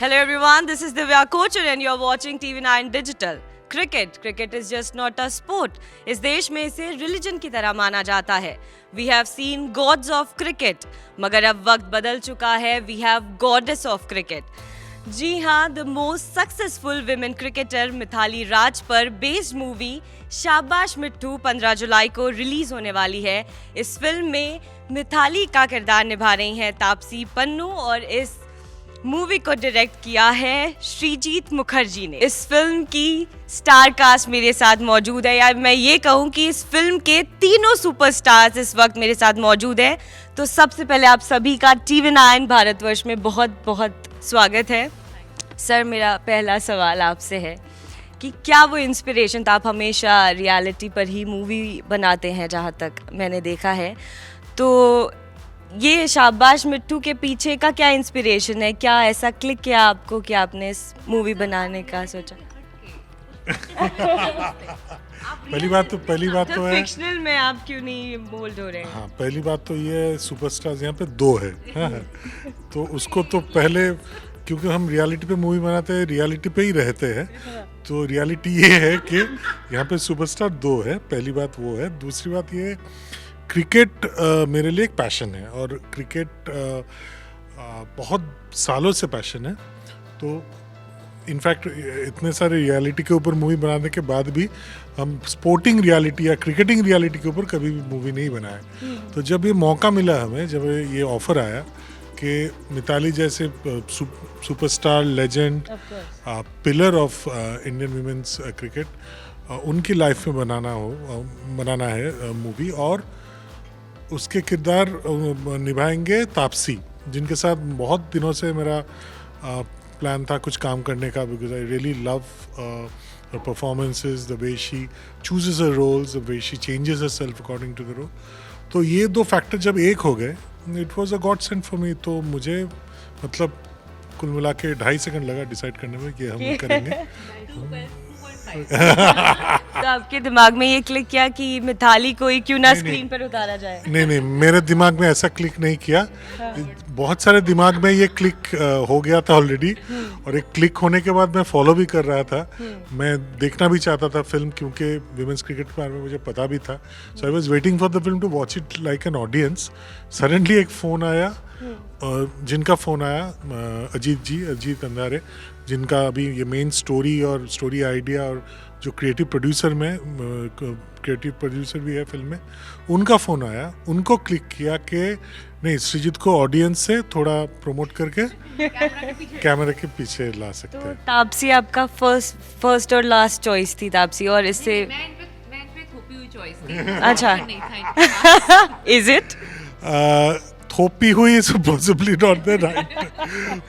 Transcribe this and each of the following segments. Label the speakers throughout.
Speaker 1: Hello everyone, this is Divya Kochar and you're watching TV9 Digital. Cricket is just not a sport. इस देश में इसे religion की तरह माना जाता है. We have seen gods of cricket, मगर अब वक्त बदल चुका है. We have goddess of cricket. जी हाँ, the most successful women cricketer Mithali Raj पर बेस्ड मूवी शाबाश मिट्ठू 15 जुलाई को रिलीज होने वाली है. इस फिल्म में मिथाली का किरदार निभा रही हैं तापसी पन्नू और इस मूवी को डायरेक्ट किया है श्रीजीत मुखर्जी ने. इस फिल्म की स्टार कास्ट मेरे साथ मौजूद है, या मैं ये कहूँ कि इस फिल्म के तीनों सुपरस्टार्स इस वक्त मेरे साथ मौजूद हैं. तो सबसे पहले आप सभी का TV9 भारतवर्ष में बहुत बहुत स्वागत है. सर, मेरा पहला सवाल आपसे है कि क्या वो इंस्पिरेशन था, आप हमेशा रियलिटी पर ही मूवी बनाते हैं जहाँ तक मैंने देखा है, तो ये शाबाश मिट्ठू के पीछे का क्या इंस्पिरेशन है? क्या ऐसा क्लिक किया आपको कि आपने इस मूवी बनाने का सोचा?
Speaker 2: पहली बात तो है
Speaker 1: फिक्शनल में आप क्यों नहीं बोल्ड हो रहे हैं?
Speaker 2: हाँ, पहली बात तो ये है सुपरस्टार्स यहाँ पे 2 है. हाँ, तो उसको तो पहले, क्योंकि हम रियलिटी पे मूवी बनाते हैं, रियलिटी पे ही रहते हैं, तो रियलिटी ये है कि यहाँ पे सुपरस्टार 2 है. पहली बात वो है. दूसरी बात ये, क्रिकेट मेरे लिए एक पैशन है और क्रिकेट बहुत सालों से पैशन है. तो इनफैक्ट इतने सारे रियलिटी के ऊपर मूवी बनाने के बाद भी हम स्पोर्टिंग रियलिटी या क्रिकेटिंग रियलिटी के ऊपर कभी भी मूवी नहीं बनाए. तो जब ये मौका मिला हमें, जब ये ऑफर आया कि मिताली जैसे superstar legend pillar of Indian women's cricket, उनकी लाइफ में बनाना है मूवी, और उसके किरदार निभाएंगे तापसी, जिनके साथ बहुत दिनों से मेरा प्लान था कुछ काम करने का, because I really love her performances, the way she chooses her roles, the way she changes herself according to the role. तो ये 2 फैक्टर जब एक हो गए, it was a godsend for me. तो मुझे मतलब कुल मिला के 2.5 सेकंड लगा डिसाइड करने में कि हम करेंगे.
Speaker 1: तो आपके दिमाग में ये क्लिक किया कि मिथाली को ही क्यों ना स्क्रीन पर उतारा जाए?
Speaker 2: नहीं, मेरे दिमाग में ऐसा क्लिक नहीं किया. बहुत सारे दिमाग में ये क्लिक हो गया था ऑलरेडी, और एक क्लिक होने के बाद मैं फॉलो भी कर रहा था. मैं देखना भी चाहता था फिल्म, क्योंकि विमेंस क्रिकेट के बारे में मुझे पता भी था. So I was waiting for the film to watch it like an audience. Suddenly एक फ़ोन आया, जिनका फ़ोन आया अजीत अंधारे, जिनका अभी ये मेन स्टोरी और स्टोरी आइडिया और जो क्रिएटिव प्रोड्यूसर भी है फिल्म में, उनका फ़ोन आया. उनको क्लिक किया कि नहीं, श्रीजीत को ऑडियंस से थोड़ा प्रमोट करके कैमरा के पीछे ला सकते हैं.
Speaker 1: तो तापसी आपका फर्स्ट और लास्ट चॉइस थी तापसी, और इससे
Speaker 3: मैं इन पे थोपी हुई चॉइस थी.
Speaker 1: अच्छा.
Speaker 3: नहीं था.
Speaker 1: Is it?
Speaker 2: थोपी हुई is possibly not the right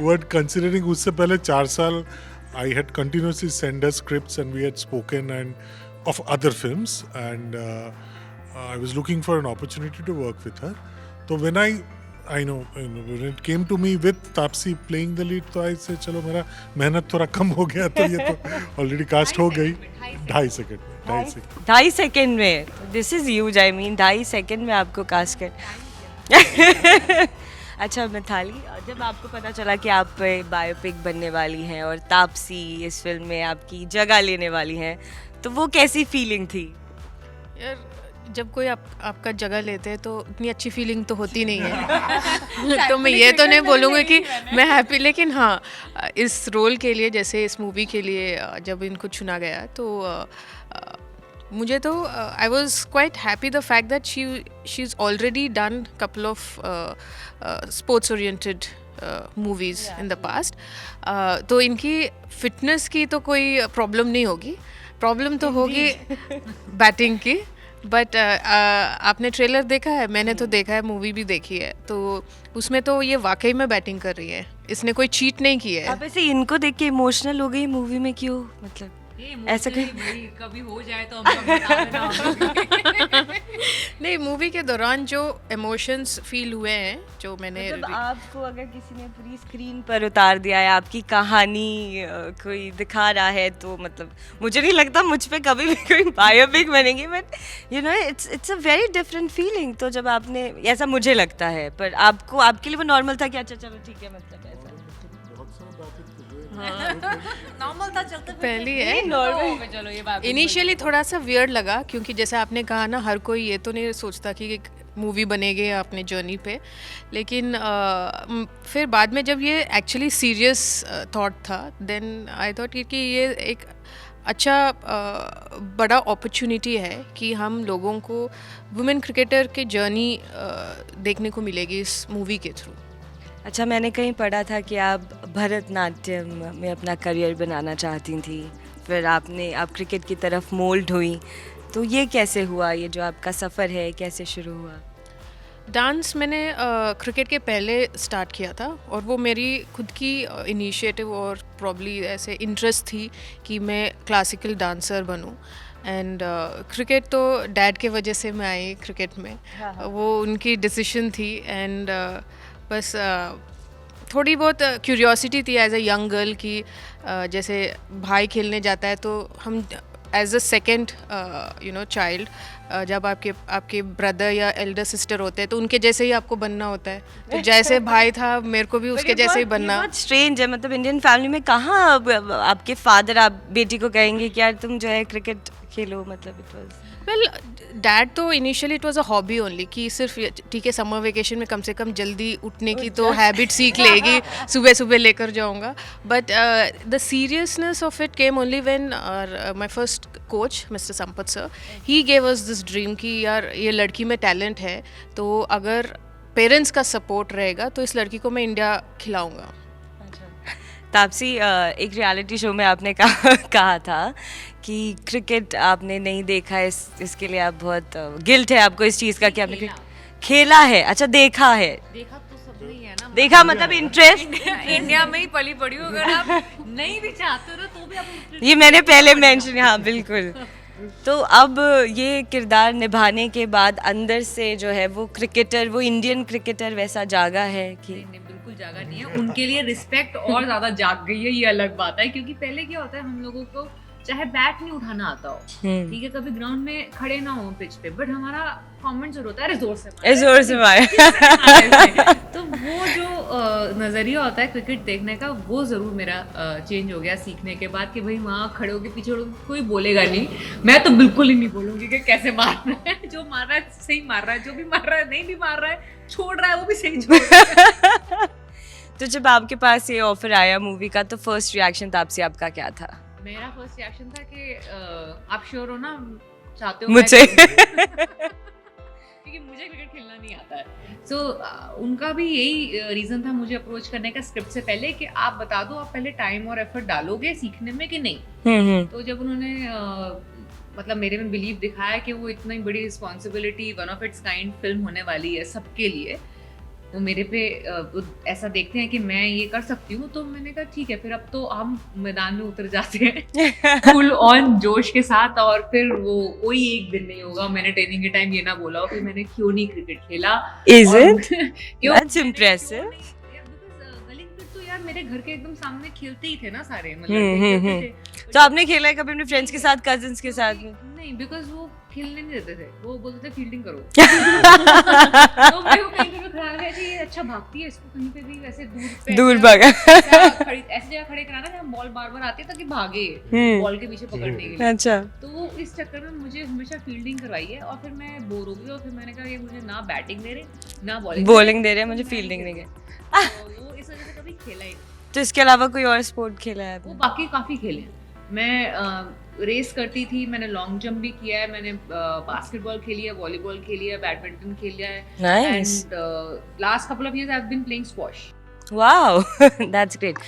Speaker 2: word, considering उससे पहले 4 साल I had continuously sent her scripts and we had spoken and of other films, and I was looking for an opportunity to work with her. So when I know when it came to me with Taapsee playing the lead, तो I said चलो मेरा मेहनत थोड़ा कम हो गया, तो ये तो ऑलरेडी कास्ट हो गई. 2.5
Speaker 1: सेकेंड में. This is huge. I mean 2.5 second में आपको कास्ट कर. अच्छा मिथाली, जब आपको पता चला कि आप बायोपिक बनने वाली हैं और तापसी इस फिल्म में आपकी जगह लेने वाली हैं, तो वो कैसी फीलिंग थी?
Speaker 3: यार, जब कोई आपका जगह लेते हैं तो इतनी अच्छी फीलिंग तो होती नहीं है. तो मैं ये तो नहीं बोलूँगी कि मैं हैप्पी, लेकिन हाँ, इस रोल के लिए, जैसे इस मूवी के लिए जब इनको चुना गया, तो मुझे तो I was quite happy the fact that she is already done couple of sports oriented movies in the past. तो इनकी फिटनेस की तो कोई प्रॉब्लम नहीं होगी. प्रॉब्लम तो होगी बैटिंग की. बट आपने ट्रेलर देखा है? मैंने तो देखा है, मूवी भी देखी है, तो उसमें तो ये वाकई में बैटिंग कर रही है. इसने कोई चीट नहीं किया है.
Speaker 1: आप ऐसे इनको देख के इमोशनल हो गई मूवी में क्यों? मतलब ऐसा
Speaker 3: कभी हो जाए तो हम बता देना. नहीं, मूवी के दौरान जो इमोशंस फील हुए हैं, जो मैंने
Speaker 1: मतलब आपको अगर किसी ने पूरी स्क्रीन पर उतार दिया है, आपकी कहानी कोई दिखा रहा है, तो मतलब मुझे नहीं लगता मुझ पे कभी भी कोई बायोपिक बनेगी. But you know it's a very different feeling. तो जब आपने, ऐसा मुझे लगता है, पर आपको, आपके लिए वो नॉर्मल था कि अच्छा चलो ठीक है, मतलब ऐसा
Speaker 4: नॉर्मल था चलते
Speaker 3: पहली है
Speaker 4: चलो ये बात
Speaker 3: इनिशियली थोड़ा सा वियर्ड लगा, क्योंकि जैसे आपने कहा ना, हर कोई ये तो नहीं सोचता कि एक मूवी बनेगी अपने जर्नी पे, लेकिन फिर बाद में जब ये एक्चुअली सीरियस थॉट था, देन आई थॉट कि ये एक अच्छा बड़ा अपॉर्चुनिटी है कि हम लोगों को वुमेन क्रिकेटर की जर्नी देखने को मिलेगी इस मूवी के थ्रू।
Speaker 1: अच्छा, मैंने कहीं पढ़ा था कि आप भरतनाट्यम में अपना करियर बनाना चाहती थी, फिर आप क्रिकेट की तरफ मोल्ड हुई, तो ये कैसे हुआ? ये जो आपका सफ़र है कैसे शुरू हुआ?
Speaker 3: डांस मैंने क्रिकेट के पहले स्टार्ट किया था, और वो मेरी खुद की इनिशिएटिव और प्रॉब्ली ऐसे इंटरेस्ट थी कि मैं क्लासिकल डांसर बनूं। एंड क्रिकेट तो डैड के वजह से मैं आई क्रिकेट में, वो उनकी डिसीजन थी। एंड बस थोड़ी बहुत क्यूरियोसिटी थी एज अ यंग गर्ल कि जैसे भाई खेलने जाता है तो हम एज अ सेकेंड चाइल्ड, जब आपके ब्रदर या एल्डर सिस्टर होते हैं तो उनके जैसे ही आपको बनना होता है, तो जैसे भाई था मेरे को भी उसके जैसे ही बनना।
Speaker 1: बहुत स्ट्रेंज है, मतलब इंडियन फैमिली में कहाँ आपके फादर आप बेटी को कहेंगे कि यार तुम जो है क्रिकेट खेलो, मतलब इट वाज
Speaker 3: वेल डैड तो initially it was a hobby only, कि सिर्फ ठीक है समर वेकेशन में कम से कम जल्दी उठने की तो हैबिट सीख लेगी, सुबह सुबह लेकर जाऊंगा। But the seriousness of it came only when my first coach mister Sampat sir, he gave us this dream कि यार ये लड़की में टैलेंट है, तो अगर पेरेंट्स का सपोर्ट रहेगा तो इस लड़की को मैं इंडिया खिलाऊंगा।
Speaker 1: तापसी, एक रियलिटी शो में आपने कहा था कि क्रिकेट आपने नहीं देखा, इसके लिए आप बहुत गिल्ट है आपको इस चीज़ का कि आपने खेला है। अच्छा, देखा है।
Speaker 4: देखा तो सबने ही है ना,
Speaker 1: देखा मतलब इंटरेस्ट
Speaker 4: इंडिया में ही पली पड़ी हो, अगर आप नहीं भी चाहते हो तो भी आप
Speaker 1: ये मैंने पहले मेंशन, हाँ बिल्कुल। तो अब ये किरदार निभाने के बाद अंदर से जो है वो क्रिकेटर, वो इंडियन क्रिकेटर वैसा जागा है कि
Speaker 4: नहीं, बिल्कुल जागा नहीं है। उनके लिए रिस्पेक्ट और ज्यादा जाग गई है, ये अलग बात है। क्योंकि पहले क्या होता है, हम लोगों को चाहे बैट नहीं उठाना आता हो, ठीक है, कभी ग्राउंड में खड़े ना हो पिच पे, बट हमारा कमेंट जरूर होता है जोर से मारे। तो वो जो नजरिया होता है क्रिकेट देखने का, वो जरूर मेरा चेंज हो गया सीखने के बाद, कि भाई वहाँ खड़े होके पीछे कोई बोलेगा नहीं, मैं तो बिल्कुल ही नहीं बोलूंगी कि कैसे मारना है। जो मार रहा है सही मार रहा है, जो भी मार रहा है नहीं भी मार रहा है, छोड़ रहा है वो भी सही छोड़ रहा है।
Speaker 1: तो जब आपके पास ये ऑफर आया मूवी का, तो फर्स्ट रिएक्शन तापसी आपका क्या था?
Speaker 4: मेरा फर्स्ट रिएक्शन था कि आप श्योर हो ना, चाहते हो
Speaker 1: मुझे
Speaker 4: क्योंकि मुझे क्रिकेट खेलना नहीं आता है। सो उनका भी यही रीज़न था मुझे अप्रोच करने का स्क्रिप्ट से पहले, कि आप बता दो आप पहले टाइम और एफर्ट डालोगे सीखने में कि नहीं। तो जब उन्होंने मतलब मेरे में बिलीव दिखाया कि वो इतनी बड़ी responsibility, one of its kind film होने वाली है सबके लिए, वो मेरे पे ऐसा देखते हैं कि मैं ये कर सकती हूँ, तो मैंने कहा ठीक है, फिर अब तो हम मैदान में उतर जाते हैं फुल ऑन जोश के साथ। और फिर वो कोई एक दिन नहीं होगा मैंने ट्रेनिंग के टाइम ये ना बोला हो कि मैंने क्यों नहीं क्रिकेट खेला।
Speaker 1: Is it? That's impressive.
Speaker 4: गली क्रिकेट तो यार मेरे घर के एकदम सामने खेलते ही थे ना सारे, मतलब खेलते थे।
Speaker 1: तो आपने खेला है कभी अपने फ्रेंड्स के साथ, कजिन्स के साथ में?
Speaker 4: नहीं, बिकॉज वो खेलने नहीं देते थे, वो बोलते थे फील्डिंग करो। तो मेरे को कहीं पे भी खड़ा है कि ये अच्छा भागती है, इसको कहीं पे भी वैसे दूर
Speaker 1: भागा
Speaker 4: ऐसे जगह खड़े कराना जहाँ बॉल बार बार आती है ताकि भागे बॉल के पीछे पकड़ने के लिए।
Speaker 1: अच्छा।
Speaker 4: तो वो इस चक्कर में मुझे हमेशा फील्डिंग करवाई है, और फिर मैं बोर हो गई, और फिर मैंने कहा ये मुझे ना बैटिंग दे रहे ना
Speaker 1: बॉलिंग दे रहे, मुझे फील्डिंग नहीं है।
Speaker 4: तो वो इस वजह से कभी खेला ही नहीं।
Speaker 1: तो इसके अलावा कोई और स्पोर्ट खेला है
Speaker 4: वो बाकी काफी खेले हैं। मैं रेस करती थी, मैंने लॉन्ग जंप भी किया है, मैंने बास्केटबॉल खेली है, वॉलीबॉल खेली है, बैडमिंटन खेला है,
Speaker 1: Nice.
Speaker 4: And last couple of years I have been playing squash.
Speaker 1: Wow, that's great.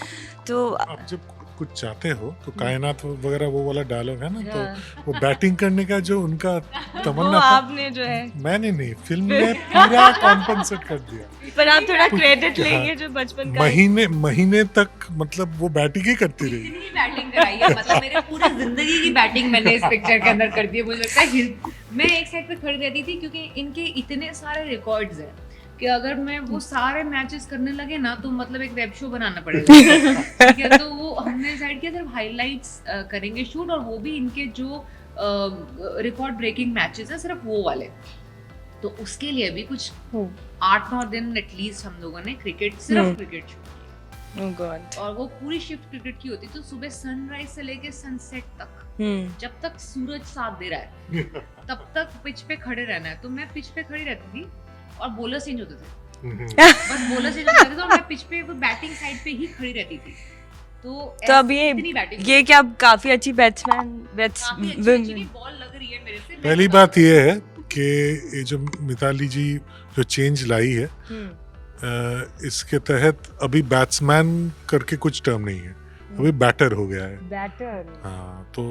Speaker 1: तो
Speaker 2: आप जब कुछ चाहते हो तो कायनात वगैरह वो वाला डायलॉग है ना, तो वो बैटिंग करने का जो उनका तमन्ना था,
Speaker 1: आपने जो है,
Speaker 2: मैंने नहीं, फिल्म ने पूरा कॉम्पनसेट कर दिया।
Speaker 1: पर आप थोड़ा क्रेडिट लेंगे जो बचपन का
Speaker 2: महीने तक मतलब वो बैटिंग ही करती रही।
Speaker 4: इतनी बैटिंग कराई है, मतलब मेरे पूरी जिंदगी की बैटिंग मैंने इस पिक्चर के अंदर कर दी है। मुझे लगता है मैं एक साइड पे खड़ी रहती थी, क्योंकि इनके इतने सारे रिकॉर्ड्स हैं कि अगर मैं वो सारे मैचेस करने लगे ना, तो मतलब एक वेब शो बनाना पड़ेगा। ठीक है, तो वो हमने डिसाइड किया सिर्फ हाइलाइट्स करेंगे शूट, और वो भी इनके जो रिकॉर्ड ब्रेकिंग मैचेस हैं सिर्फ वो वाले। तो उसके लिए भी कुछ 8-9 दिन एटलीस्ट हम लोगों ने सिर्फ क्रिकेट शूट।
Speaker 1: Oh God.
Speaker 4: और वो पूरी शिफ्ट क्रिकेट की होती, तो सुबह सनराइज से लेके सनसेट तक, जब तक सूरज साथ दे रहा है तब तक पिच पे खड़े रहना है। तो मैं पिच पे खड़ी रहती थी और बॉलर चेंज होते थे, बस बॉलर चेंज होते थे, तो मैं पिच पे वो बैटिंग साइड पे ही खड़ी रहती थी। तो
Speaker 1: अब
Speaker 4: इतनी बैटिंग,
Speaker 1: ये क्या काफी अच्छी बैट्समैन
Speaker 4: काफी अच्छी बॉल लग रही है मेरे से।
Speaker 2: पहली बात ये है कि ये जो मिताली जी जो चेंज लाई है, इसके तहत अभी बैट्समैन करके कुछ टर्म नहीं है, अभी बैटर हो गया है।
Speaker 1: बैटर।
Speaker 2: हाँ, तो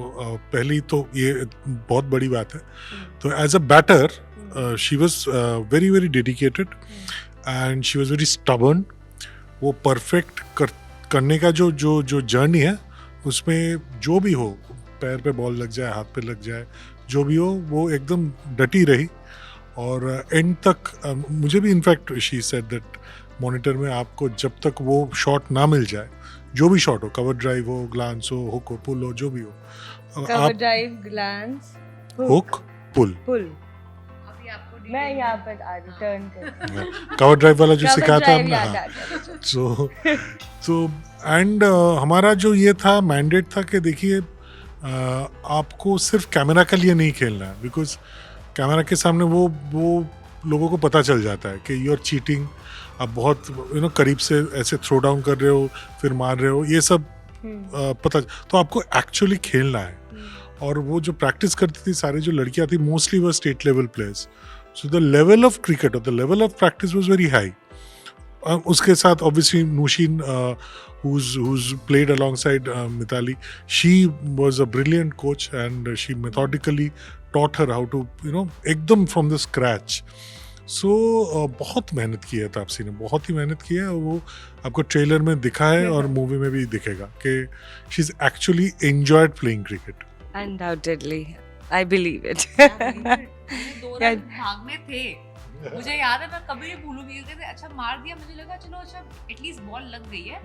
Speaker 2: पहली तो ये बहुत बड़ी बात है। तो as a batter she was very very dedicated and she was very stubborn. वो परफेक्ट करने का जो जो जो जर्नी है, उसमें जो भी हो, पैर पे बॉल लग जाए, हाथ पे लग जाए, जो भी हो, वो एकदम डटी रही और एंड तक। मुझे भी in fact she said that monitor में आपको जब तक वो शॉट ना मिल जाए, जो भी शॉट हो, कवर ड्राइव हो, ग्लांस हो, हुक हो, पुल हो, जो भी हो,
Speaker 1: कवर ड्राइव, ग्लांस,
Speaker 2: हुक, पुल,
Speaker 4: अभी आपको
Speaker 1: मैं यहाँ पर टर्न कर
Speaker 2: कवर ड्राइव वाला जो
Speaker 1: Cover
Speaker 2: सिखाया था
Speaker 1: drive
Speaker 2: हमने।
Speaker 1: याद
Speaker 2: हाँ,
Speaker 1: आ गया।
Speaker 2: तो एंड हमारा जो ये था मैंडेट था कि देखिए आपको सिर्फ कैमरा के लिए नहीं खेलना है, बिकॉज कैमरा के सामने वो लोगों को पता चल जाता है कि यू आर चीटिंग, आप बहुत करीब से ऐसे थ्रो डाउन कर रहे हो, फिर मार रहे हो, ये सब पता। तो आपको एक्चुअली खेलना है। और वो जो प्रैक्टिस करती थी, सारी जो लड़कियां थी, मोस्टली वो state level players. So the level of cricket और the level of practice was very high. उसके साथ obviously Nooshin who's played alongside Mithali, she was a brilliant coach and she methodically taught her how to एकदम from the scratch. So बहुत मेहनत की है तापसी ने, बहुत ही मेहनत की है। वो आपको ट्रेलर में दिखा है और मूवी में भी दिखेगा कि she is actually enjoyed playing cricket.
Speaker 1: Undoubtedly, I believe it.
Speaker 4: दो रन भागने थे, मुझे याद है, मैं कभी नहीं भूलूंगी। अच्छा मार दिया, मुझे लगा चलो अच्छा एटलीस्ट बॉल लग गई है,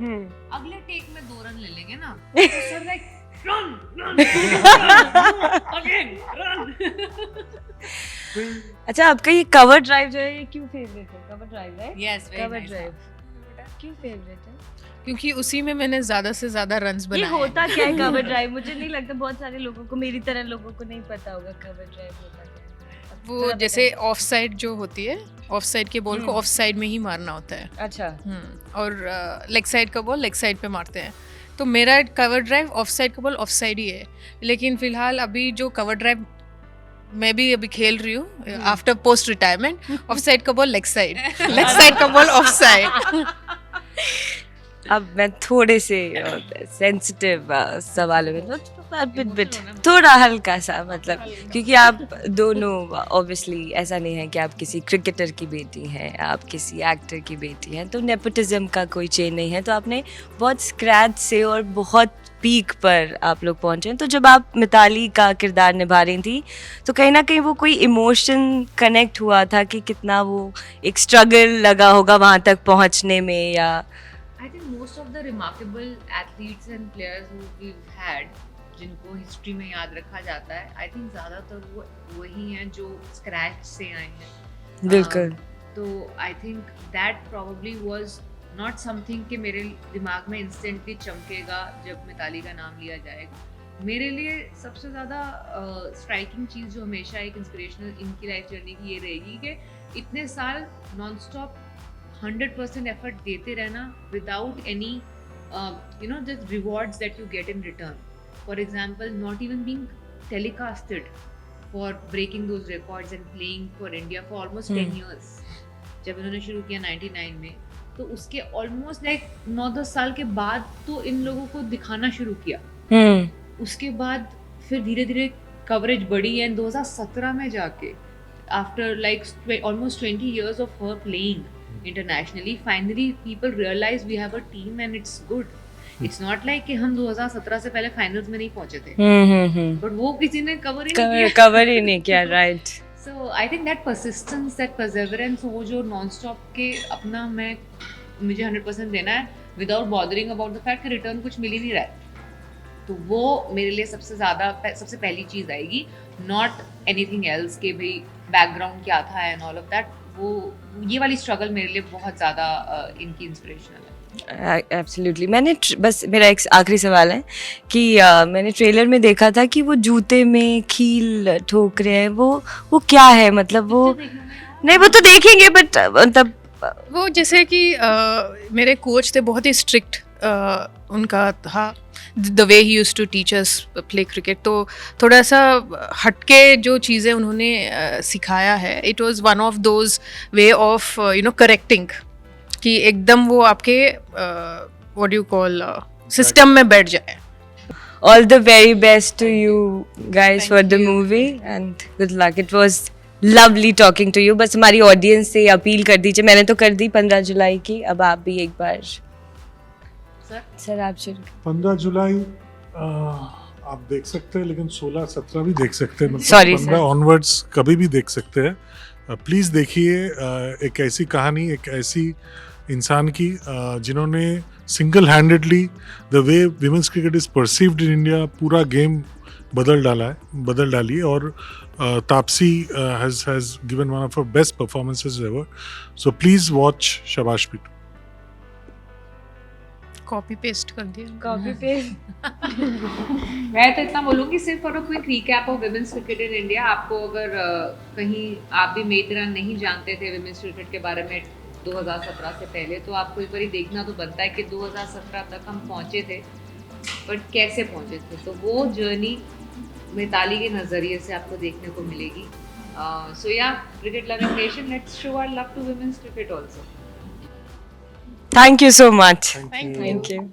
Speaker 4: अगले टेक में 2 रन ले लेंगे ना। Sir like run again run.
Speaker 1: अच्छा, आपका ये कवर ड्राइव जो है, ये क्यों फेवरेट है? कवर ड्राइव है?
Speaker 4: यस,
Speaker 1: कवर ड्राइव क्यों फेवरेट है?
Speaker 3: क्योंकि उसी में मैंने ज्यादा से ज्यादा रन्स
Speaker 1: ये
Speaker 3: बनाए
Speaker 1: होता क्या है कवर ड्राइव? मुझे नहीं लगता बहुत सारे लोगों को, मेरी तरह लोगों को नहीं पता होगा कवर ड्राइव होता क्या है।
Speaker 3: वो जैसे ऑफ साइड जो होती है, ऑफ साइड के बॉल को ऑफ साइड में ही मारना होता है।
Speaker 1: अच्छा।
Speaker 3: और लेग साइड का बॉल लेग साइड पे मारते हैं। तो मेरा कवर ड्राइव ऑफ साइड का बॉल ऑफ साइड ही है, लेकिन फिलहाल अभी जो कवर ड्राइव मैं भी अभी खेल रही हूँ after post retirement, of side का बॉल लेग साइड का बॉल ऑफ साइड।
Speaker 1: अब मैं थोड़े से सेंसिटिव सवालों में थोड़ा हल्का सा, मतलब क्योंकि आप दोनों ऑब्वियसली ऐसा नहीं है कि आप किसी क्रिकेटर की बेटी हैं, आप किसी एक्टर की बेटी हैं, तो नेपोटिज्म का कोई चेन नहीं है। तो आपने बहुत स्क्रैच से और बहुत पीक पर आप लोग पहुंचे। तो जब आप मिताली का किरदार निभा रही थी, तो कहीं ना कहीं वो कोई इमोशन कनेक्ट हुआ था कि कितना वो एक स्ट्रगल लगा होगा वहाँ तक पहुँचने में? या
Speaker 4: I think most of the remarkable athletes and players who we've had, जिनको हिस्ट्री में याद रखा जाता है, आई थिंक ज़्यादातर वो वही हैं जो स्क्रैच से आए हैं।
Speaker 1: बिल्कुल।
Speaker 4: तो I think that probably was not something कि मेरे दिमाग में इंस्टेंटली चमकेगा जब मिताली का नाम लिया जाएगा। मेरे लिए सबसे ज़्यादा स्ट्राइकिंग चीज़ जो हमेशा एक इंस्पिरेशनल इनकी लाइफ जर्नी की ये रहेगी कि इतने साल नॉन स्टॉप 100% एफर्ट देते रहना without any just rewards that you get in return. For example, not even being telecasted for breaking those records and playing for India for almost 10 years. जब इन्होंने शुरू किया 99 में, तो उसके ऑलमोस्ट लाइक 9-10 साल के बाद तो इन लोगों को दिखाना शुरू किया। उसके बाद फिर धीरे धीरे कवरेज बढ़ी है। 2017 में जाके after like almost 20 years of her playing internationally, finally people realize we have a team and it's good. It's not like कि हम 2017 से पहले फाइनल्स में नहीं पहुंचे थे, बट वो किसी ने कवर ही नहीं किया,
Speaker 1: right.
Speaker 4: So I think that persistence, that perseverance, वो जो non-stop के अपना मुझे 100% देना है without bothering about the fact कि रिटर्न कुछ मिल ही नहीं रहा है, तो वो मेरे लिए सबसे पहली चीज़ आएगी। Not anything else कि भाई बैकग्राउंड क्या था and all of that। वो ये वाली स्ट्रगल मेरे लिए बहुत ज़्यादा इनकी इंस्पिरेशनल है।
Speaker 1: एब्सोल्युटली बस मेरा एक आखिरी सवाल है कि मैंने ट्रेलर में देखा था कि वो जूते में कील ठोक रहे हैं, वो क्या है, मतलब वो नहीं वो तो देखेंगे बट मतलब
Speaker 3: वो जैसे कि मेरे कोच थे बहुत ही स्ट्रिक्ट उनका था the way he use to teach us play cricket, तो थोड़ा सा हटके जो चीज़ें उन्होंने सिखाया है, it was one of those way of correcting कि एकदम वो आपके व्हाट यू कॉल सिस्टम में बैठ जाए.
Speaker 1: all the very best to you guys for the movie and good luck. It was lovely talking to you. बस हमारी audience से अपील कर दीजिए, मैंने तो कर दी 15 जुलाई की, अब आप भी एक बार. सर आप शुरू.
Speaker 2: 15 जुलाई आप देख सकते हैं, लेकिन 16-17 भी देख सकते हैं, मतलब
Speaker 1: Sorry,
Speaker 2: 15 ऑनवर्ड्स कभी भी देख सकते हैं. प्लीज़ देखिए एक ऐसी कहानी, एक ऐसी इंसान की जिन्होंने single handedly the way women's cricket is perceived in India पूरा गेम बदल डाली है. और Taapsee has given one of her best performances ever. So please watch शाबाश पीटू.
Speaker 3: कॉपी पेस्ट कर दिया.
Speaker 1: Copy paste.
Speaker 4: मैं तो इतना बोलूँगी सिर्फ for a quick recap of women's cricket in India. आपको अगर कहीं आप भी मेरी तरह नहीं जानते थे विमेंस क्रिकेट के बारे में 2017 से पहले, तो आपको एक बार देखना तो बनता है कि 2017 तक हम पहुँचे थे, बट कैसे पहुँचे थे. तो वो जर्नी मिताली के नज़रिए से आपको देखने को मिलेगी. So yeah cricket loving nation, let's show our love to women's cricket also.
Speaker 1: Thank you so much.
Speaker 3: Thank you.
Speaker 1: Thank you.